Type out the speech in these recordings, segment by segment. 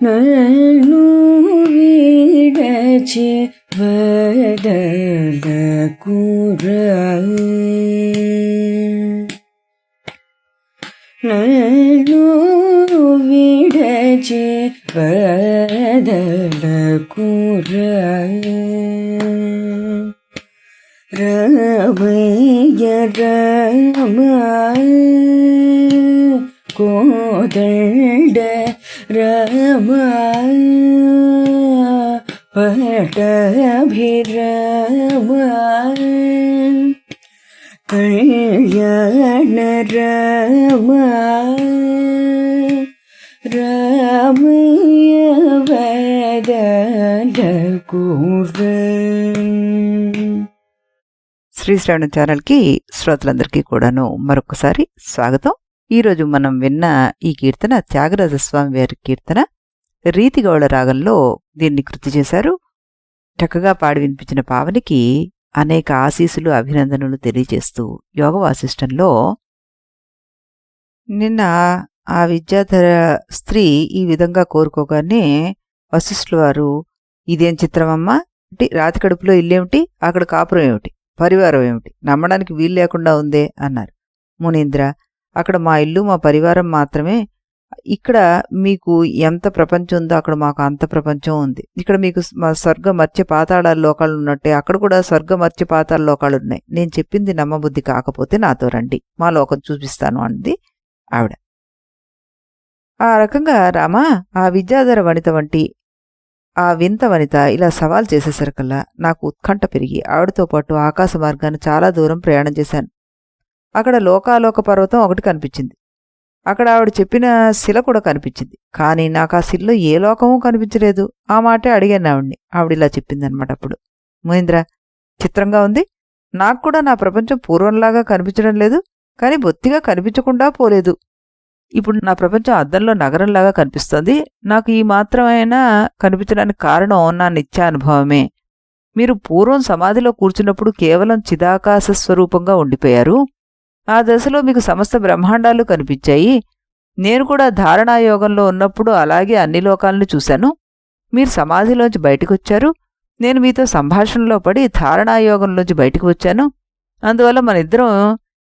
నన్ను విడచి వదలకురా, నన్ను విడచి వదలకురా, రామయ్య రామ కోదండ రామ పట్టాభిరామ కళ్యాణ రామ రామయ్య వదలకురా. శ్రీశ్రవణ ఛానల్కి శ్రోతలందరికీ కూడాను మరొకసారి స్వాగతం. ఈరోజు మనం విన్న ఈ కీర్తన త్యాగరాజస్వామి వారి కీర్తన. రీతిగౌళ రాగంలో దీన్ని కృతి చేశారు. చక్కగా పాడి వినిపించిన పావనికి అనేక ఆశీస్సులు, అభినందనలు తెలియజేస్తూ యోగ వాసిష్టంలో నిన్న ఆ విద్యాధర స్త్రీ ఈ విధంగా కోరుకోగానే వశిష్ఠుల వారు, ఇదేం చిత్రమమ్మా, రాతి కడుపులో ఇల్లేమిటి, అక్కడ కాపురం ఏమిటి, పరివారం ఏమిటి, నమ్మడానికి వీలు లేకుండా ఉందే అన్నారు. మునీంద్ర, అక్కడ మా ఇల్లు మా పరివారం మాత్రమే, ఇక్కడ మీకు ఎంత ప్రపంచం ఉందో అక్కడ మాకు అంత ప్రపంచం ఉంది. ఇక్కడ మీకు స్వర్గ మత్స్య పాతాళ లోకాలు ఉన్నట్టే అక్కడ కూడా స్వర్గ మత్స్య పాతాళ లోకాలు ఉన్నాయి. నేను చెప్పింది నమ్మబుద్ధి కాకపోతే నాతో రండి, మా లోకం చూపిస్తాను అంది ఆవిడ. ఆ రకంగా రామా, ఆ విద్యాధర వనిత వంటి ఆ వింత వనిత ఇలా సవాల్ చేసేసరికల్లా నాకు ఉత్కంఠ పెరిగి ఆవిడతో పాటు ఆకాశ మార్గాన్ని చాలా దూరం ప్రయాణం చేశాను. అక్కడ లోకాలోక పర్వతం ఒకటి కనిపించింది. అక్కడ ఆవిడ చెప్పిన శిల కూడా కనిపించింది. కానీ నాకు ఆ శిలలో ఏ లోకమూ కనిపించలేదు. ఆ మాటే అడిగాను ఆవిడ్ని. ఆవిడిలా చెప్పిందనమాట. అప్పుడు, మునీంద్ర, చిత్రంగా ఉంది, నాకు కూడా నా ప్రపంచం పూర్వంలాగా కనిపించడం లేదు, కానీ బొత్తిగా కనిపించకుండా పోలేదు. ఇప్పుడు నా ప్రపంచం అద్దంలో నగరంలాగా కనిపిస్తోంది. నాకు ఈ మాత్రమైనా కనిపించడానికి కారణం నా నిత్యానుభవమే. మీరు పూర్వం సమాధిలో కూర్చున్నప్పుడు కేవలం చిదాకాశ స్వరూపంగా ఉండిపోయారు. ఆ దశలో మీకు సమస్త బ్రహ్మాండాలు కనిపించాయి. నేను కూడా ధారణాయోగంలో ఉన్నప్పుడు అలాగే అన్ని లోకాలను చూశాను. మీరు సమాధిలోంచి బయటకొచ్చారు, నేను మీతో సంభాషణలో పడి ధారణాయోగంలోంచి బయటకు వచ్చాను. అందువల్ల మన ఇద్దరం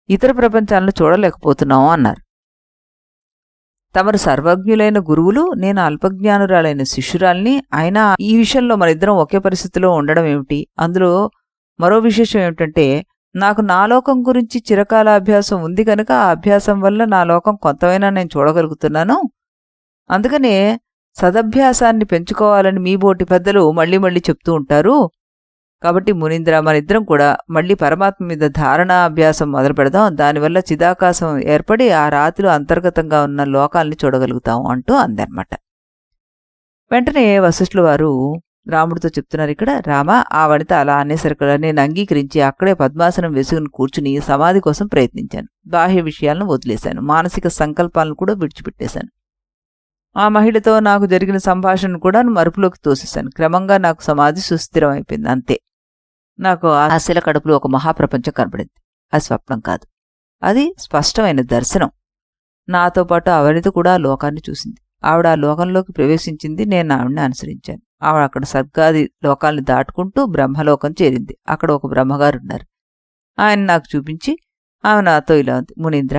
ఇతర ప్రపంచాలను చూడలేకపోతున్నాము అన్నారు. తమరు సర్వజ్ఞులైన గురువులు, నేను అల్పజ్ఞానురాలైన శిష్యురాల్ని. అయినా ఈ విషయంలో మనిద్దరం ఒకే పరిస్థితిలో ఉండడం ఏమిటి? అందులో మరో విశేషం ఏమిటంటే, నాకు నా లోకం గురించి చిరకాల అభ్యాసం ఉంది కనుక ఆ అభ్యాసం వల్ల నా లోకం కొంతమైనా నేను చూడగలుగుతున్నాను. అందుకనే సదభ్యాసాన్ని పెంచుకోవాలని మీ బోటి పెద్దలు మళ్ళీ మళ్ళీ చెప్తూ ఉంటారు. కాబట్టి మునీంద్ర, మనిద్దరం కూడా మళ్ళీ పరమాత్మ మీద ధారణా అభ్యాసం మొదలు పెడదాం. దానివల్ల చిదాకాశం ఏర్పడి ఆ రాతిలో అంతర్గతంగా ఉన్న లోకాల్ని చూడగలుగుతాం అంటూ అందనమాట. వెంటనే వశిష్ఠుల వారు రాముడితో చెప్తున్నారు, ఇక్కడ రామ, ఆ వనిత అలా అనేసరికలా నేను అంగీకరించి అక్కడే పద్మాసనం వేసుకుని కూర్చుని సమాధి కోసం ప్రయత్నించాను. బాహ్య విషయాలను వదిలేశాను, మానసిక సంకల్పాలను కూడా విడిచిపెట్టేశాను. ఆ మహిళతో నాకు జరిగిన సంభాషణను కూడా మరుపులోకి తోసేశాను. క్రమంగా నాకు సమాధి సుస్థిరం అయిపోయింది. అంతే. నాకు ఆ శిల కడుపులో ఒక మహాప్రపంచం కనపడింది. అది స్వప్నం కాదు, అది స్పష్టమైన దర్శనం. నాతో పాటు ఆ వనిత కూడా ఆ లోకాన్ని చూసింది. ఆవిడ ఆ లోకంలోకి ప్రవేశించింది, నేను ఆవిడని అనుసరించాను. ఆవిడ అక్కడ స్వర్గాది లోకాల్ని దాటుకుంటూ బ్రహ్మలోకం చేరింది. అక్కడ ఒక బ్రహ్మగారు ఉన్నారు. ఆయన నాకు చూపించి ఆమె నాతో ఇలా ఉంది, మునీంద్ర,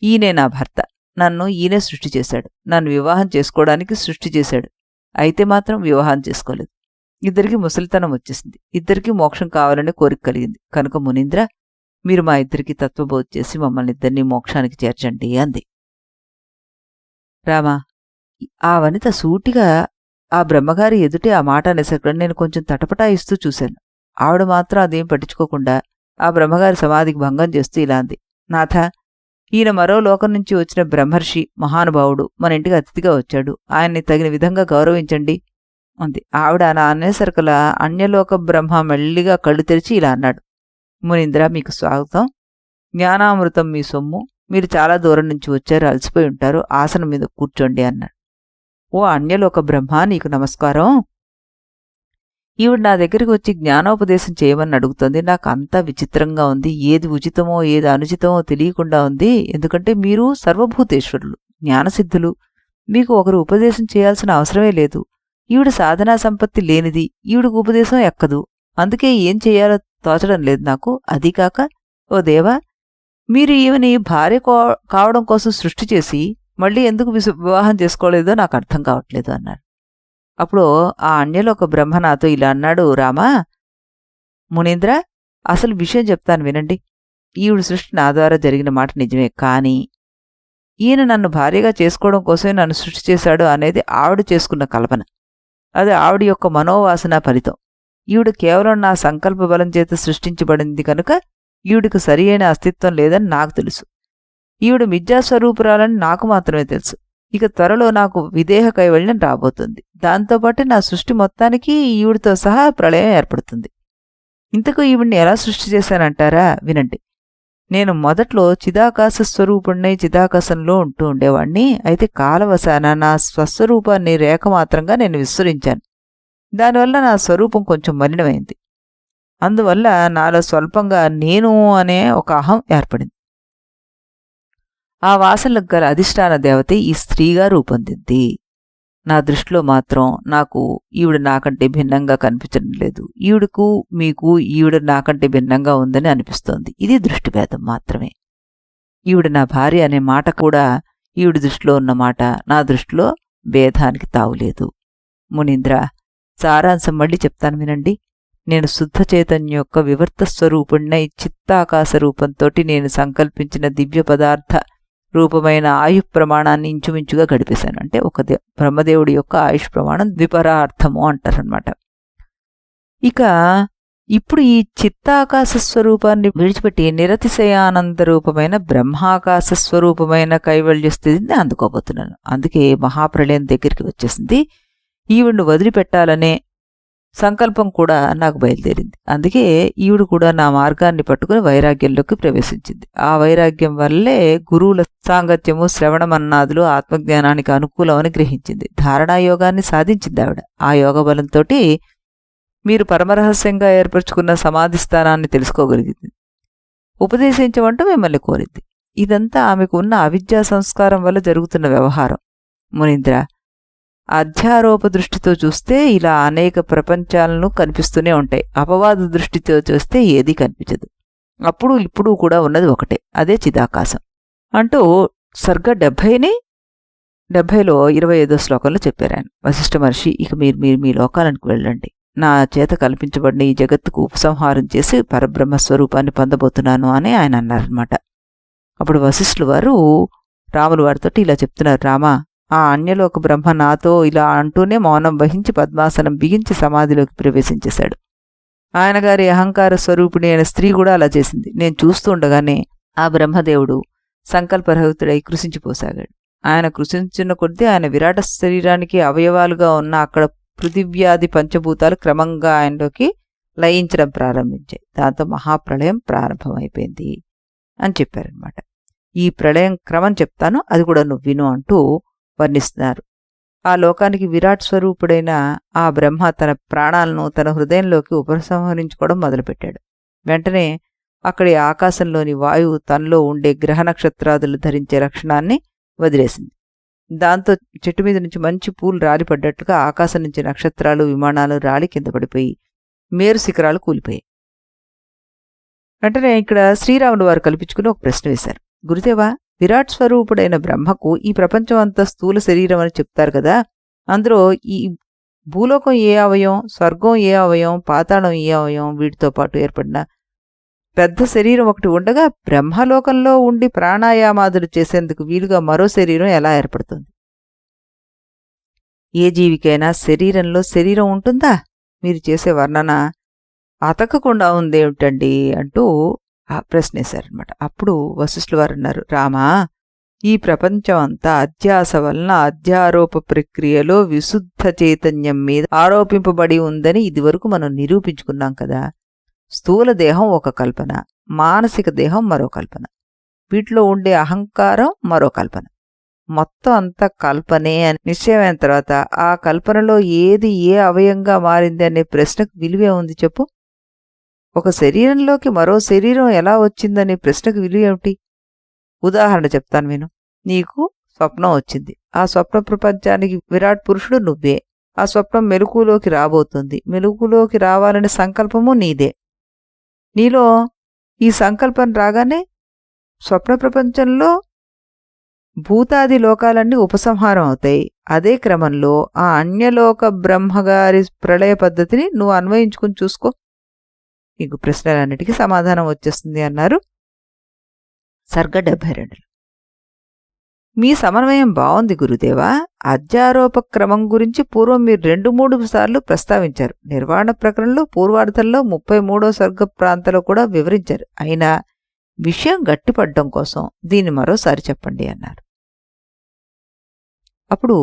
ఈయనే నా భర్త. నన్ను ఈయనే సృష్టి చేశాడు. నన్ను వివాహం చేసుకోవడానికి సృష్టి చేశాడు. అయితే మాత్రం వివాహం చేసుకోలేదు. ఇద్దరికి ముసలితనం వచ్చేసింది. ఇద్దరికీ మోక్షం కావాలనే కోరిక కలిగింది. కనుక మునీంద్ర, మీరు మా ఇద్దరికి తత్వబోధ చేసి మమ్మల్ని ఇద్దరినీ మోక్షానికి చేర్చండి అంది. రామా, ఆ వనిత సూటిగా ఆ బ్రహ్మగారి ఎదుటే ఆ మాట అనేసరికి నేను కొంచెం తటపటాయిస్తూ చూశాను. ఆవిడ మాత్రం అదేం పట్టించుకోకుండా ఆ బ్రహ్మగారి సమాధికి భంగం చేస్తూ ఇలా అంది, నాథ, ఈయన మరో లోకం నుంచి వచ్చిన బ్రహ్మర్షి, మహానుభావుడు, మన ఇంటికి అతిథిగా వచ్చాడు. ఆయన్ని తగిన విధంగా గౌరవించండి అంది. ఆవిడ నా అనేసరికలా అన్యలోక బ్రహ్మ మెల్లిగా కళ్ళు తెరిచి ఇలా అన్నాడు, మునీంద్ర, మీకు స్వాగతం. జ్ఞానామృతం మీ సొమ్ము. మీరు చాలా దూరం నుంచి వచ్చారు, అలసిపోయి ఉంటారు. ఆసనం మీద కూర్చోండి అన్నాడు. ఓ అన్యలోక బ్రహ్మ, నీకు నమస్కారం. ఈవిడ నా దగ్గరికి వచ్చి జ్ఞానోపదేశం చేయమని అడుగుతోంది. నాకు అంతా విచిత్రంగా ఉంది. ఏది ఉచితమో ఏది అనుచితమో తెలియకుండా ఉంది. ఎందుకంటే మీరు సర్వభూతేశ్వరులు, జ్ఞానసిద్ధులు. మీకు ఒకరు ఉపదేశం చేయాల్సిన అవసరమే లేదు. ఈవిడ సాధనా సంపత్తి లేనిది, ఈవిడకు ఉపదేశం ఎక్కదు. అందుకే ఏం చెయ్యాలో తోచడం లేదు నాకు. అదీకాక ఓ దేవా, మీరు ఈమెని భార్య కావడం కోసం సృష్టి చేసి మళ్ళీ ఎందుకు వివాహం చేసుకోలేదో నాకు అర్థం కావట్లేదు అన్నారు. అప్పుడు ఆ అన్యలోక బ్రహ్మ నాతో ఇలా అన్నాడు, రామా మునీంద్ర, అసలు విషయం చెప్తాను వినండి. ఈవిడ సృష్టి నా ద్వారా జరిగిన మాట నిజమే, కానీ ఈయన నన్ను భార్యగా చేసుకోవడం కోసమే నన్ను సృష్టి చేశాడు అనేది ఆవిడ చేసుకున్న కల్పన. అది ఆవిడ యొక్క మనోవాసన ఫలితం. ఈవిడ కేవలం నా సంకల్ప బలం చేత సృష్టించబడింది కనుక ఈవిడికి సరి అయిన అస్తిత్వం లేదని నాకు తెలుసు. ఈవిడ మిథ్యాస్వరూపురాలని నాకు మాత్రమే తెలుసు. ఇక త్వరలో నాకు విదేహ కైవల్యం రాబోతుంది. దాంతోపాటు నా సృష్టి మొత్తానికి ఈవిడితో సహా ప్రళయం ఏర్పడుతుంది. ఇంతకు ఈవిడ్ని ఎలా సృష్టి చేశానంటారా? వినండి. నేను మొదట్లో చిదాకాశ స్వరూపుణ్ణి చిదాకాశంలో ఉంటూ ఉండేవాణ్ణి. అయితే కాలవశాన నా స్వస్వరూపాన్ని రేఖమాత్రంగా నేను విస్మరించాను. దానివల్ల నా స్వరూపం కొంచెం మలినమైంది. అందువల్ల నాలో స్వల్పంగా నేను అనే ఒక అహం ఏర్పడింది. ఆ వాసనలకు గల అధిష్టాన దేవత ఈ స్త్రీగా రూపొందింది. నా దృష్టిలో మాత్రం నాకు ఈవిడ నాకంటే భిన్నంగా కనిపించడం లేదు. ఈవిడకు మీకు ఈవిడ నాకంటే భిన్నంగా ఉందని అనిపిస్తోంది. ఇది దృష్టిభేదం మాత్రమే. ఈవిడ నా భార్య అనే మాట కూడా ఈవిడ దృష్టిలో ఉన్న మాట. నా దృష్టిలో భేదానికి తావులేదు. మునీంద్ర, సారాంశం మళ్ళీ చెప్తాను వినండి. నేను శుద్ధ చైతన్యం యొక్క వివర్త స్వరూపుణ్ణై చిత్తాకాశ రూపంతోటి నేను సంకల్పించిన దివ్య పదార్థ రూపమైన ఆయుష్ ప్రమాణాన్ని ఇంచుమించుగా గడిపేశాను. అంటే ఒక బ్రహ్మదేవుడి యొక్క ఆయుష్ ప్రమాణం ద్విపరార్థము అంటారనమాట. ఇక ఇప్పుడు ఈ చిత్తాకాశ స్వరూపాన్ని విడిచిపెట్టి నిరతిశయానంద రూపమైన బ్రహ్మాకాశ స్వరూపమైన కైవల్య స్థితిని అందుకోబోతున్నాను. అందుకే మహాప్రళయం దగ్గరికి వచ్చేసింది. ఈవిడ్ను వదిలిపెట్టాలనే సంకల్పం కూడా నాకు బయలుదేరింది. అందుకే ఈవిడ కూడా నా మార్గాన్ని పట్టుకుని వైరాగ్యంలోకి ప్రవేశించింది. ఆ వైరాగ్యం వల్లే గురువుల సాంగత్యము, శ్రవణమన్నాదులు ఆత్మజ్ఞానానికి అనుకూలమని గ్రహించింది. ధారణాయోగాన్ని సాధించింది ఆవిడ. ఆ యోగ బలంతో మీరు పరమరహస్యంగా ఏర్పరచుకున్న సమాధి స్థానాన్ని తెలుసుకోగలిగింది. ఉపదేశించమంటూ మిమ్మల్ని కోరింది. ఇదంతా ఆమెకు ఉన్న అవిద్యా సంస్కారం వల్ల జరుగుతున్న వ్యవహారం. మునీంద్ర, అధ్యారోప దృష్టితో చూస్తే ఇలా అనేక ప్రపంచాలను కనిపిస్తూనే ఉంటాయి. అపవాద దృష్టితో చూస్తే ఏదీ కనిపించదు. అప్పుడు ఇప్పుడు కూడా ఉన్నది ఒకటే, అదే చిదాకాశం అంటూ సర్గ 70లో 25వ శ్లోకంలో చెప్పారు ఆయన. వశిష్ఠ మహర్షి, ఇక మీరు మీ లోకాలకు వెళ్ళండి. నా చేత కల్పించబడిన ఈ జగత్తుకు ఉపసంహారం చేసి పరబ్రహ్మ స్వరూపాన్ని పొందబోతున్నాను అని ఆయన అన్నారనమాట. అప్పుడు వశిష్ఠులు వారు రాములు వారితో ఇలా చెప్తున్నారు, రామా, ఆ అన్యలోక బ్రహ్మ నాతో ఇలా అంటూనే మౌనం వహించి పద్మాసనం బిగించి సమాధిలోకి ప్రవేశించేశాడు. ఆయన గారి అహంకార స్వరూపిణి అయిన స్త్రీ కూడా అలా చేసింది. నేను చూస్తూ ఉండగానే ఆ బ్రహ్మదేవుడు సంకల్పరహితుడై కృషించిపోసాగాడు. ఆయన కృషించిన కొద్దీ ఆయన విరాట శరీరానికి అవయవాలుగా ఉన్న అక్కడ పృథివ్యాది పంచభూతాలు క్రమంగా ఆయనలోకి లయించడం ప్రారంభించాయి. దాంతో మహాప్రళయం ప్రారంభమైపోయింది అని చెప్పారనమాట. ఈ ప్రళయం క్రమం చెప్తాను, అది కూడా నువ్వు విను అంటూ వర్ణిస్తున్నారు. ఆ లోకానికి విరాట్ స్వరూపుడైన ఆ బ్రహ్మ తన ప్రాణాలను తన హృదయంలోకి ఉపసంహరించుకోవడం మొదలుపెట్టాడు. వెంటనే అక్కడి ఆకాశంలోని వాయువు తనలో ఉండే గ్రహ నక్షత్రాదులు ధరించే లక్షణాన్ని వదిలేసింది. దాంతో చెట్టు మీద నుంచి మంచి పూలు రాలిపడ్డట్లుగా ఆకాశం నుంచి నక్షత్రాలు, విమానాలు రాలి కింద పడిపోయి మేరు శిఖరాలు కూలిపోయాయి. వెంటనే ఇక్కడ శ్రీరాములు వారు కల్పించుకుని ఒక ప్రశ్న వేశారు. గురుదేవా, విరాట్ స్వరూపుడైన బ్రహ్మకు ఈ ప్రపంచం అంతా స్థూల శరీరం అని చెప్తారు కదా, అందులో ఈ భూలోకం ఏ అవయం, స్వర్గం ఏ అవయం, పాతాళం ఏ అవయం, వీటితో పాటు ఏర్పడిన పెద్ద శరీరం ఒకటి ఉండగా బ్రహ్మలోకంలో ఉండి ప్రాణాయామాదులు చేసేందుకు వీలుగా మరో శరీరం ఎలా ఏర్పడుతుంది? ఏ జీవికైనా శరీరంలో శరీరం ఉంటుందా? మీరు చేసే వర్ణన అతకకుండా ఉందేమిటండి అంటూ ప్రశ్నేశారనమాట. అప్పుడు వశిష్ఠులు వారు అన్నారు, రామా, ఈ ప్రపంచం అంతా అధ్యాస వలన అధ్యారోప ప్రక్రియలో విశుద్ధ చైతన్యం మీద ఆరోపింపబడి ఉందని ఇదివరకు మనం నిరూపించుకున్నాం కదా. స్థూల దేహం ఒక కల్పన, మానసిక దేహం మరో కల్పన, వీటిలో ఉండే అహంకారం మరో కల్పన. మొత్తం అంతా కల్పనే అని నిశ్చయమైన తర్వాత ఆ కల్పనలో ఏది ఏ అవయంగా మారింది అనే ప్రశ్నకు విలువే ఉంది చెప్పు. ఒక శరీరంలోకి మరో శరీరం ఎలా వచ్చిందనే ప్రశ్నకు విలువ ఏమిటి? ఉదాహరణ చెప్తాను విను. నీకు స్వప్నం వచ్చింది. ఆ స్వప్న ప్రపంచానికి విరాట్ పురుషుడు నువ్వే. ఆ స్వప్నం మెలకువలోకి రాబోతుంది. మెలకువలోకి రావాలనే సంకల్పము నీదే. నీలో ఈ సంకల్పం రాగానే స్వప్న ప్రపంచంలో భూతాది లోకాలన్నీ ఉపసంహారం అవుతాయి. అదే క్రమంలో ఆ అన్యలోక బ్రహ్మగారి ప్రళయ పద్ధతిని నువ్వు అన్వయించుకుని చూసుకో, నీకు ప్రశ్నలన్నిటికీ సమాధానం వచ్చేస్తుంది అన్నారు సర్గ 72. మీ సమన్వయం బావుంది గురుదేవా. అధ్యారోపక్రమం గురించి పూర్వం మీరు 2-3 సార్లు ప్రస్తావించారు. నిర్వాణ ప్రకరణలో పూర్వార్థంలో 33వ సర్గ ప్రాంతంలో కూడా వివరించారు. అయినా విషయం గట్టిపడ్డం కోసం దీన్ని మరోసారి చెప్పండి అన్నారు. అప్పుడు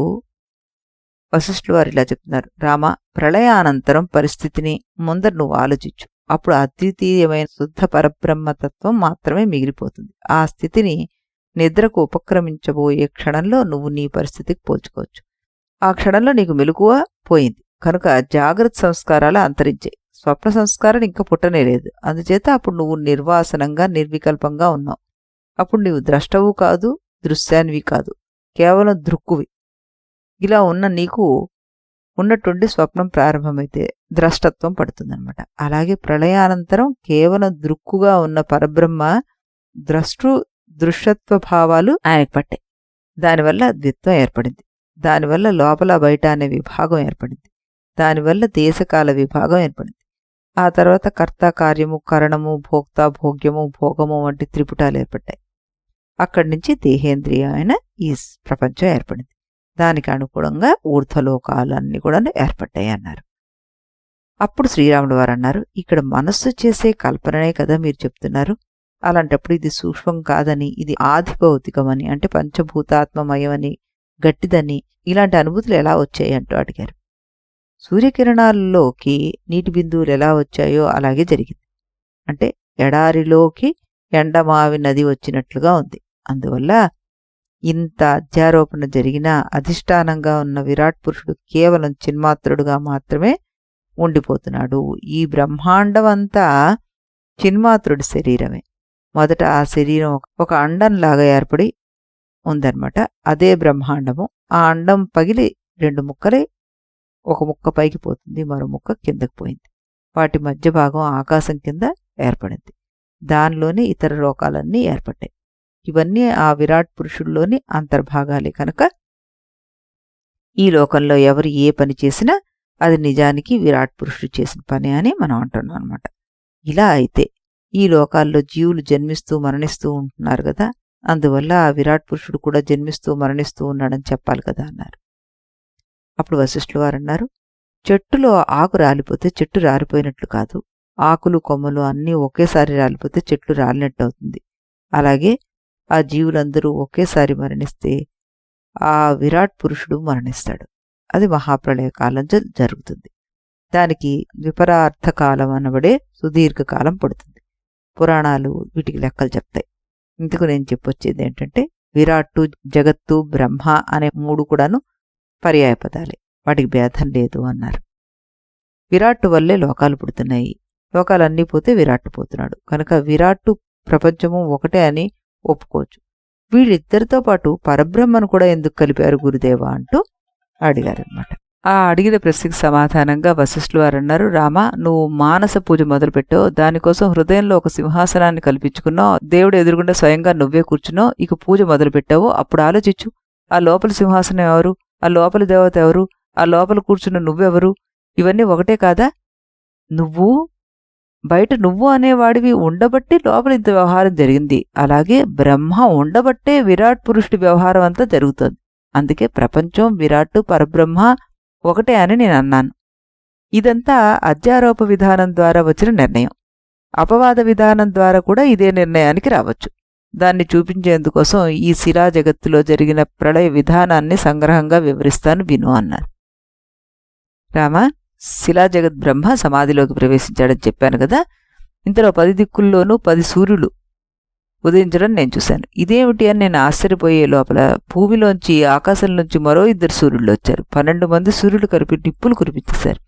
వశిష్ఠులు వారు ఇలా చెప్తున్నారు. రామ, ప్రళయానంతరం పరిస్థితిని ముందర నువ్వు ఆలోచించు. అప్పుడు అద్వితీయమైన శుద్ధ పరబ్రహ్మతత్వం మాత్రమే మిగిలిపోతుంది. ఆ స్థితిని నిద్రకు ఉపక్రమించబోయే క్షణంలో నువ్వు నీ పరిస్థితికి పోల్చుకోవచ్చు. ఆ క్షణంలో నీకు మెలకువ పోయింది కనుక జాగ్రత్త సంస్కారాలు అంతరించాయి. స్వప్న సంస్కారం ఇంకా పుట్టనేలేదు. అందుచేత అప్పుడు నువ్వు నిర్వాసనంగా నిర్వికల్పంగా ఉన్నావు. అప్పుడు నీవు ద్రష్టవు కాదు, దృశ్యానివి కాదు, కేవలం దృక్కువి. ఇలా ఉన్న నీకు ఉన్నట్టుండి స్వప్నం ప్రారంభమైతే ద్రష్టత్వం పడుతుందన్నమాట. అలాగే ప్రళయానంతరం కేవలం దృక్కుగా ఉన్న పరబ్రహ్మ దృశ్యత్వ భావాలు ఆయనకు పట్టాయి. దానివల్ల ద్విత్వం ఏర్పడింది. దానివల్ల లోపల బయట అనే విభాగం ఏర్పడింది. దానివల్ల దేశకాల విభాగం ఏర్పడింది. ఆ తర్వాత కర్త, కార్యము, కరణము, భోక్త, భోగ్యము, భోగము వంటి త్రిపుటాలు ఏర్పడ్డాయి. అక్కడి నుంచి దేహేంద్రియమైన ఈ ప్రపంచం ఏర్పడింది. దానికి అనుగుణంగా ఊర్ధ్వలోకాలన్నీ కూడా ఏర్పడ్డాయి అన్నారు. అప్పుడు శ్రీరాముడు వారు అన్నారు, ఇక్కడ మనస్సు చేసే కల్పననే కదా మీరు చెప్తున్నారు. అలాంటప్పుడు ఇది సూక్ష్మం కాదని, ఇది ఆధిభౌతికమని, అంటే పంచభూతాత్మమయమని, గట్టిదని, ఇలాంటి అనుభూతులు ఎలా వచ్చాయి అంటూ అడిగారు. సూర్యకిరణాల్లోకి నీటి బిందువులు ఎలా వచ్చాయో అలాగే జరిగింది. అంటే ఎడారిలోకి ఎండమావి నది వచ్చినట్లుగా ఉంది. అందువల్ల ఇంత అధ్యారోపణ జరిగినా అధిష్టానంగా ఉన్న విరాట్ పురుషుడు కేవలం చిన్మాత్రుడుగా మాత్రమే ఉండిపోతున్నాడు. ఈ బ్రహ్మాండం అంతా చిన్మాత్రుడి శరీరమే. మొదట ఆ శరీరం ఒక అండంలాగా ఏర్పడి ఉందన్నమాట. అదే బ్రహ్మాండము. ఆ అండం పగిలి 2 ముక్కలై ఒక ముక్క పైకి పోతుంది, మరో ముక్క కిందకి పోయింది. వాటి మధ్య భాగం ఆకాశం కింద ఏర్పడింది. దానిలోనే ఇతర లోకాలన్నీ ఏర్పడ్డాయి. ఇవన్నీ ఆ విరాట్ పురుషుల్లోని అంతర్భాగాలే కనుక ఈ లోకంలో ఎవరు ఏ పని చేసినా అది నిజానికి విరాట్ పురుషుడు చేసిన పని అని మనం అంటున్నాం అనమాట. ఇలా అయితే ఈ లోకాల్లో జీవులు జన్మిస్తూ మరణిస్తూ ఉంటున్నారు కదా, అందువల్ల ఆ విరాట్ పురుషుడు కూడా జన్మిస్తూ మరణిస్తూ ఉన్నాడని చెప్పాలి కదా అన్నారు. అప్పుడు వశిష్ఠులు వారు అన్నారు, చెట్టులో ఆకు రాలిపోతే చెట్టు రాలిపోయినట్లు కాదు, ఆకులు కొమ్మలు అన్నీ ఒకేసారి రాలిపోతే చెట్లు రాలినట్టు అవుతుంది. అలాగే ఆ జీవులందరూ ఒకేసారి మరణిస్తే ఆ విరాట్ పురుషుడు మరణిస్తాడు. అది మహాప్రళయ కాలం జరుగుతుంది. దానికి విపరార్థకాలం అనబడే సుదీర్ఘకాలం పడుతుంది. పురాణాలు వీటికి లెక్కలు చెప్తాయి. ఇందుకు నేను చెప్పొచ్చేది ఏంటంటే, విరాట్టు, జగత్తు, బ్రహ్మ అనే 3 కూడాను పర్యాయ పదాలే, వాటికి భేదం లేదు అన్నారు. విరాట్టు వల్లే లోకాలు పుడుతున్నాయి. లోకాలన్నీ పోతే విరాట్టు పోతున్నాడు కనుక విరాట్టు ప్రపంచము ఒకటే అని ఒప్పుకోవచ్చు. వీళ్ళిద్దరితో పాటు పరబ్రహ్మను కూడా ఎందుకు కలిపారు గురుదేవా అంటూ అడిగారనమాట. ఆ అడిగిన ప్రశ్నకి సమాధానంగా వశిష్ఠులు వారు అన్నారు, రామ, నువ్వు మానస పూజ మొదలుపెట్టావు. దానికోసం హృదయంలో ఒక సింహాసనాన్ని కల్పించుకున్నావు. దేవుడు ఎదురుగుండా స్వయంగా నువ్వే కూర్చున్నావు. ఇక పూజ మొదలుపెట్టావు. అప్పుడు ఆలోచించు, ఆ లోపల సింహాసనం ఎవరు, ఆ లోపల దేవత ఎవరు, ఆ లోపల కూర్చున్న నువ్వెవరు, ఇవన్నీ ఒకటే కాదా? నువ్వు బయట నువ్వు అనేవాడివి ఉండబట్టి లోపల ఇంత వ్యవహారం జరిగింది. అలాగే బ్రహ్మ ఉండబట్టే విరాట్ పురుషుడి వ్యవహారం అంతా జరుగుతుంది. అందుకే ప్రపంచం, విరాట్టు, పరబ్రహ్మ ఒకటే అని నేను అన్నాను. ఇదంతా అధ్యారోప విధానం ద్వారా వచ్చిన నిర్ణయం. అపవాద విధానం ద్వారా కూడా ఇదే నిర్ణయానికి రావచ్చు. దాన్ని చూపించేందుకోసం ఈ శిలా జగత్తులో జరిగిన ప్రళయ విధానాన్ని సంగ్రహంగా వివరిస్తాను, విను అన్నారు. రామ, శిలాజగత్ బ్రహ్మ సమాధిలోకి ప్రవేశించాడని చెప్పాను కదా, ఇంతలో 10 దిక్కుల్లోనూ 10 సూర్యులు ఉదయించడం నేను చూశాను. ఇదేమిటి అని నేను ఆశ్చర్యపోయే లోపల భూమిలోంచి, ఆకాశం నుంచి మరో 2 సూర్యుళ్ళు వచ్చారు. 12 మంది సూర్యులు కలిపి నిప్పులు కురిపించేశారు.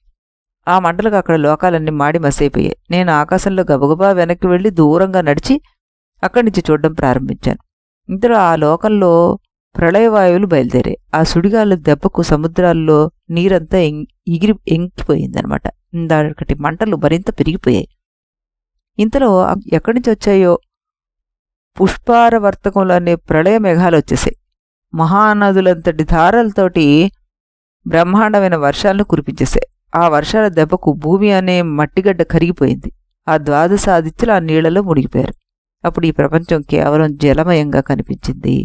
ఆ మంటలకు అక్కడ లోకాలన్నీ మాడి మసైపోయాయి. నేను ఆకాశంలో గబగబా వెనక్కి వెళ్లి దూరంగా నడిచి అక్కడి నుంచి చూడడం ప్రారంభించాను. ఇంతలో ఆ లోకంలో ప్రళయవాయువులు బయలుదేరాయి. ఆ సుడిగాలి దెబ్బకు సముద్రాల్లో నీరంతా ఎంగిపోయిందనమాట. దానికి మంటలు మరింత పెరిగిపోయాయి. ఇంతలో ఎక్కడి నుంచి వచ్చాయో పుష్పారవర్తకములు అనే ప్రళయ మేఘాలు వచ్చేసాయి. మహానదులంతటి ధారలతోటి బ్రహ్మాండమైన వర్షాలను కురిపించేశాయి. ఆ వర్షాల దెబ్బకు భూమి అనే మట్టిగడ్డ కరిగిపోయింది. ఆ 12 ఆదిత్యులు ఆ నీళ్లలో మునిగిపోయారు. అప్పుడు ఈ ప్రపంచం కేవలం జలమయంగా కనిపించింది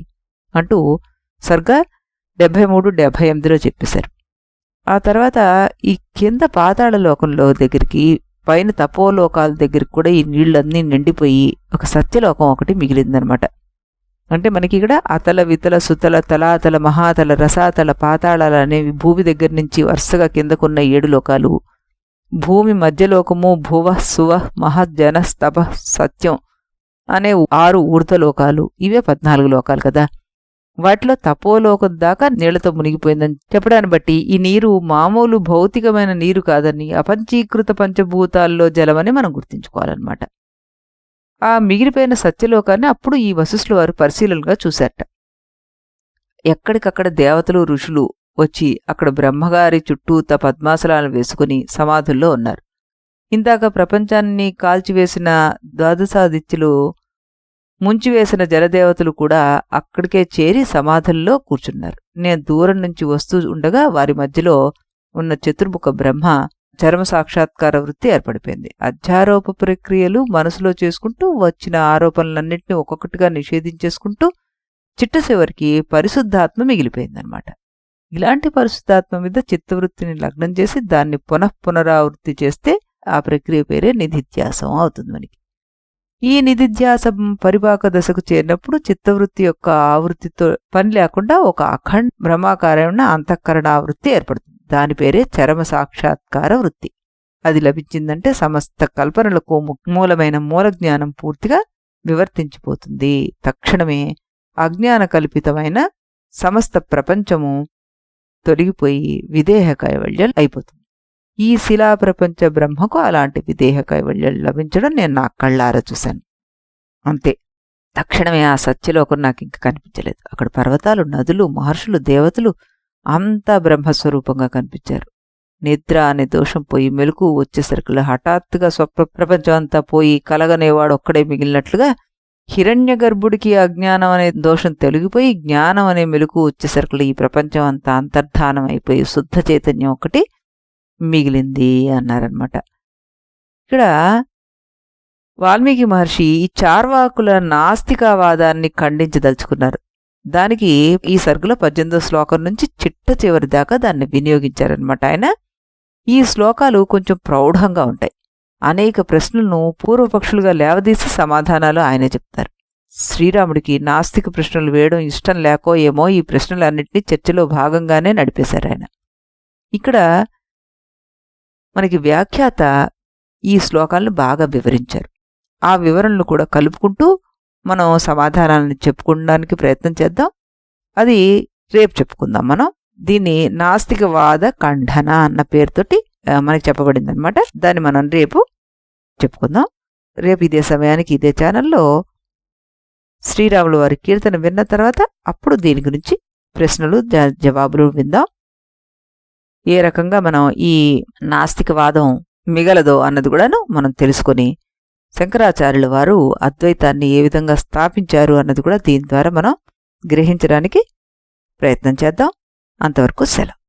అంటూ సర్గ 73-78లో చెప్పేశారు. ఆ తర్వాత ఈ కింద పాతాళ లోకంలో దగ్గరికి, పైన తపోలోకాల దగ్గరికి కూడా ఈ నీళ్లన్నీ నిండిపోయి ఒక సత్యలోకం ఒకటి మిగిలిందనమాట. అంటే మనకి ఇక్కడ అతల, వితల, సుతల, తలాతల, మహాతల, రసాతల, పాతాళాలు అనేవి భూమి దగ్గర నుంచి వరుసగా కిందకున్న 7 లోకాలు, భూమి మధ్యలోకము, భువ, సువ, మహజ్జన, స్తప, సత్యం అనే 6 ఊర్ధ్వలోకాలు. ఇవే 14 లోకాలు కదా. వాటిలో తపోలోకం దాకా నీళ్లతో మునిగిపోయిందని చెప్పడాన్ని బట్టి ఈ నీరు మామూలు భౌతికమైన నీరు కాదని, అపంచీకృత పంచభూతాల్లో జలమని మనం గుర్తించుకోవాలన్నమాట. ఆ మిగిలిపోయిన సత్యలోకాన్ని అప్పుడు ఈ వశిష్ఠుల వారు పరిశీలనగా చూశారట. ఎక్కడికక్కడ దేవతలు, ఋషులు వచ్చి అక్కడ బ్రహ్మగారి చుట్టూత పద్మాసనాలు వేసుకుని సమాధుల్లో ఉన్నారు. ఇందాక ప్రపంచాన్ని కాల్చివేసిన 12 ఆదిత్యులు, ముంచివేసిన జలదేవతలు కూడా అక్కడికే చేరి సమాధుల్లో కూర్చున్నారు. నేను దూరం నుంచి వస్తూ ఉండగా వారి మధ్యలో ఉన్న చతుర్ముఖ బ్రహ్మ చరమ సాక్షాత్కార వృత్తి ఏర్పడిపోయింది. అధ్యారోప ప్రక్రియలు మనసులో చేసుకుంటూ వచ్చిన ఆరోపణలన్నింటినీ ఒక్కొక్కటిగా నిషేధించేసుకుంటూ చిట్ట చివరికి పరిశుద్ధాత్మ మిగిలిపోయిందనమాట. ఇలాంటి పరిశుద్ధాత్మ మీద చిత్తవృత్తిని లగ్నం చేసి దాన్ని పునరావృత్తి చేస్తే ఆ ప్రక్రియ పేరే నిధిధ్యాసం అవుతుంది మనకి. ఈ నిధిధ్యాసం పరిపాక దశకు చేరినప్పుడు చిత్తవృత్తి యొక్క ఆవృత్తితో పని లేకుండా ఒక అఖండ బ్రహ్మాకారమైన అంతఃకరణ ఆవృత్తి ఏర్పడుతుంది. దాని పేరే చరమ సాక్షాత్కార వృత్తి. అది లభించిందంటే సమస్త కల్పనలకు మూలమైన మూలజ్ఞానం పూర్తిగా వివర్తించిపోతుంది. తక్షణమే అజ్ఞాన కల్పితమైన సమస్త ప్రపంచము తొలగిపోయి విదేహ కైవల్యం అయిపోతుంది. ఈ శిలా ప్రపంచ బ్రహ్మకు అలాంటి విదేహ కైవల్యం లభించడం నేను నా కళ్ళారా చూశాను. అంతే, తక్షణమే ఆ సత్యలోకం నాకు ఇంక కనిపించలేదు. అక్కడ పర్వతాలు, నదులు, మహర్షులు, దేవతలు అంతా బ్రహ్మస్వరూపంగా కనిపించారు. నిద్ర అనే దోషం పోయి మెలకు వచ్చేసరికి హఠాత్తుగా స్వప్న ప్రపంచం అంతా పోయి కలగనేవాడు ఒక్కడే మిగిలినట్లుగా హిరణ్య గర్భుడికి అజ్ఞానం అనే దోషం తొలగిపోయి జ్ఞానం అనే మెలకు వచ్చేసరికి ఈ ప్రపంచం అంతా అంతర్ధానం అయిపోయి శుద్ధ చైతన్యం ఒకటి మిగిలింది అన్నారనమాట. ఇక్కడ వాల్మీకి మహర్షి ఈ చార్వాకుల నాస్తికవాదాన్ని ఖండించదలుచుకున్నారు. దానికి ఈ సర్గలో 18వ శ్లోకం నుంచి చిట్ట చివరి దాకా దాన్ని వినియోగించారనమాట. ఆయన ఈ శ్లోకాలు కొంచెం ప్రౌఢంగా ఉంటాయి. అనేక ప్రశ్నలను పూర్వపక్షులుగా లేవదీసి సమాధానాలు ఆయనే చెప్తారు. శ్రీరాముడికి నాస్తిక ప్రశ్నలు వేయడం ఇష్టం లేకో ఏమో ఈ ప్రశ్నలన్నింటినీ చర్చలో భాగంగానే నడిపేశారు ఆయన. ఇక్కడ మనకి వ్యాఖ్యాత ఈ శ్లోకాలను బాగా వివరించారు. ఆ వివరణలు కూడా కలుపుకుంటూ మనం సమాధానాలను చెప్పుకోవడానికి ప్రయత్నం చేద్దాం. అది రేపు చెప్పుకుందాం. మనం దీన్ని నాస్తికవాద ఖండన అన్న పేరుతోటి మనకి చెప్పబడింది అనమాట. దాన్ని మనం రేపు చెప్పుకుందాం. రేపు ఇదే సమయానికి ఇదే ఛానల్లో శ్రీరాములు వారి కీర్తన విన్న తర్వాత అప్పుడు దీని గురించి ప్రశ్నలు జవాబులు విందాం. ఏ రకంగా మనం ఈ నాస్తికవాదం మిగలదో అన్నది కూడాను మనం తెలుసుకొని శంకరాచార్యుల వారు అద్వైతాన్ని ఏ విధంగా స్థాపించారు అన్నది కూడా దీని ద్వారా మనం గ్రహించడానికి ప్రయత్నం చేద్దాం. అంతవరకు సెలవు.